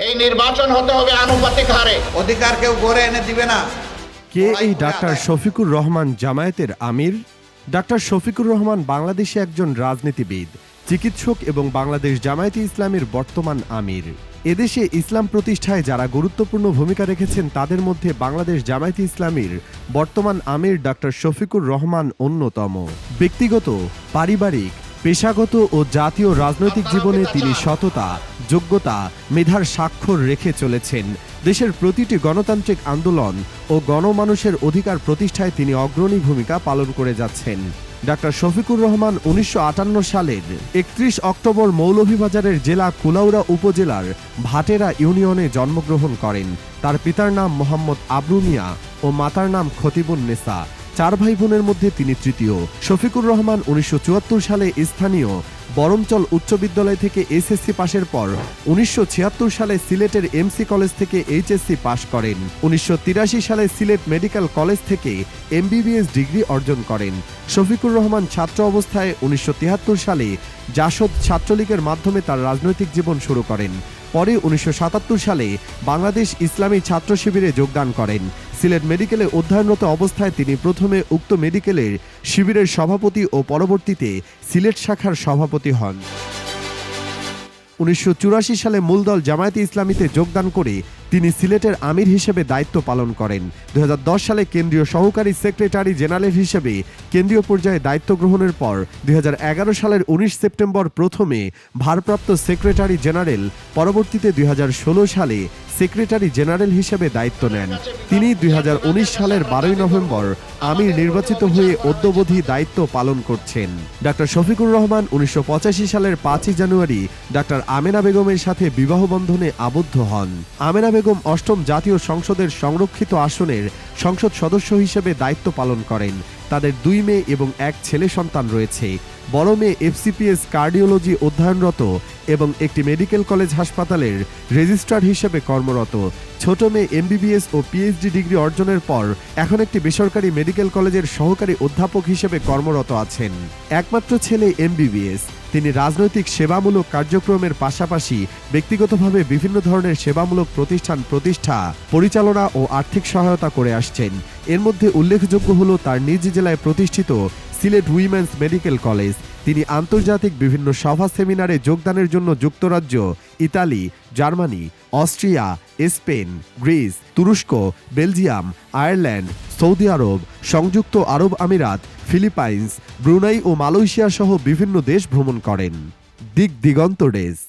এই নির্বাচন হতে হবে আনুপাতিক হারে। অধিকার কেউ গড়ে এনে দিবে না। কে এই ডাক্তার শফিকুর রহমান জামায়াতের আমির? ডাক্তার শফিকুর রহমান বাংলাদেশে একজন রাজনীতিবিদ, চিকিৎসক এবং বাংলাদেশ জামায়াতে ইসলামের বর্তমান আমির। এদেশে ইসলাম প্রতিষ্ঠায় যারা গুরুত্বপূর্ণ ভূমিকা রেখেছেন তাদের মধ্যে বাংলাদেশ জামায়াতে ইসলামীর বর্তমান আমির ডাক্তার শফিকুর রহমান অন্যতম। ব্যক্তিগত, পারিবারিক, পেশাগত ও জাতীয় রাজনৈতিক জীবনে তিনি সততা, যোগ্যতা, মেধার স্বাক্ষর রেখে চলেছেন। দেশের প্রতিটি গণতান্ত্রিক আন্দোলন ও গণমানুষের অধিকার প্রতিষ্ঠায় তিনি অগ্রণী ভূমিকা পালন করে যাচ্ছেন। ডাক্তার শফিকুর রহমান ১৯৫৮ সালের ৩১ অক্টোবর মৌলভীবাজারের জেলা কুলাউড়া উপজেলার ভাটেরা ইউনিয়নে জন্মগ্রহণ করেন। তার পিতার নাম মোহাম্মদ আবরু মিয়া ও মাতার নাম খতিবুন নেসা। ৪ ভাই বোনের মধ্যে তিনি তৃতীয়। শফিকুর রহমান ১৯৭৪ সালে স্থানীয় বরমচল উচ্চ বিদ্যালয় থেকে এসএসসি পাশের পর ১৯৭৬ সালে সিলেটের এমসি কলেজ থেকে এইচএসসি পাশ করেন। ১৯৮৩ সালে সিলেট মেডিকেল কলেজ থেকে এমবিবিএস ডিগ্রি অর্জন করেন। শফিকুর রহমান ছাত্র অবস্থায় ১৯৭৩ সালে জাসদ ছাত্রলীগের মাধ্যমে তার রাজনৈতিক জীবন শুরু করেন। পরে ১৯৭৭ সালে বাংলাদেশ ইসলামী ছাত্র শিবিরে যোগদান করেন। সিলেট মেডিকেলে অধ্যয়নরত অবস্থায় তিনি প্রথমে উক্ত মেডিকেলের শিবিরের সভাপতি ও পরবর্তীতে সিলেট শাখার সভাপতি হন। ১৯৮৪ সালে মূলদল জামায়াতে ইসলামীতে যোগদান করে তিনি সিলেটের আমির হিসেবে দায়িত্ব পালন করেন। ২০১০ সালে কেন্দ্রীয় সহকারী সেক্রেটারি জেনারেল হিসেবে কেন্দ্রীয় পর্যায়ে দায়িত্ব গ্রহণের পর ২০১১ সালের ১৯ সেপ্টেম্বর প্রথমে ভারপ্রাপ্ত সেক্রেটারি জেনারেল, পরবর্তীতে ২০১৬ সালে সেক্রেটারি জেনারেল হিসেবে দায়িত্ব নেন। তিনি ২০১৯ সালের ১২ নভেম্বর আমির নির্বাচিত হয়ে অদ্যাবধি দায়িত্ব পালন করছেন। ডাক্তার শফিকুর রহমান ১৯৮৫ সালের ৫ই জানুয়ারি ডাক্তার আমেনা বেগমের সাথে বিবাহ বন্ধনে আবদ্ধ হন। আমেনা বেগম অষ্টম জাতীয় সংসদের সংরক্ষিত আসনের সংসদ সদস্য হিসেবে দায়িত্ব পালন করেন। তাদের ২ মেয়ে এবং ১ ছেলে সন্তান রয়েছে। বড় মেয়ে এফসিপিএস কার্ডিওলজি অধ্যয়নরত এবং একটি মেডিকেল কলেজ হাসপাতালের রেজিস্ট্রার হিসেবে কর্মরত। ছোট মেয়ে এমবিবিএস ও পিএইচডি ডিগ্রি অর্জনের পর এখন একটি বেসরকারি মেডিকেল কলেজের সহকারী অধ্যাপক হিসেবে কর্মরত আছেন। একমাত্র ছেলে এমবিবিএস। তিনি রাজনৈতিক সেবামূলক কার্যক্রমের পাশাপাশি ব্যক্তিগতভাবে বিভিন্ন ধরনের সেবামূলক প্রতিষ্ঠান প্রতিষ্ঠা, পরিচালনা ও আর্থিক সহায়তা করে আসছেন। এর মধ্যে উল্লেখযোগ্য হল তার নিজ জেলায় প্রতিষ্ঠিত সিলেট উইমেন্স মেডিকেল কলেজ। তিনি আন্তর্জাতিক বিভিন্ন সভা সেমিনারে যোগদানের জন্য যুক্তরাজ্য, Italy, Germany, Austria, Spain, Greece, তুরস্ক, বেলজিয়াম, আয়ারল্যান্ড, সৌদি আরব, সংযুক্ত আরব আমিরাত, ফিলিপাইন্স, ব্রুনাই ও মালয়েশিয়া সহ বিভিন্ন দেশ ভ্রমণ করেন। দিগন্ত ডেস্ক।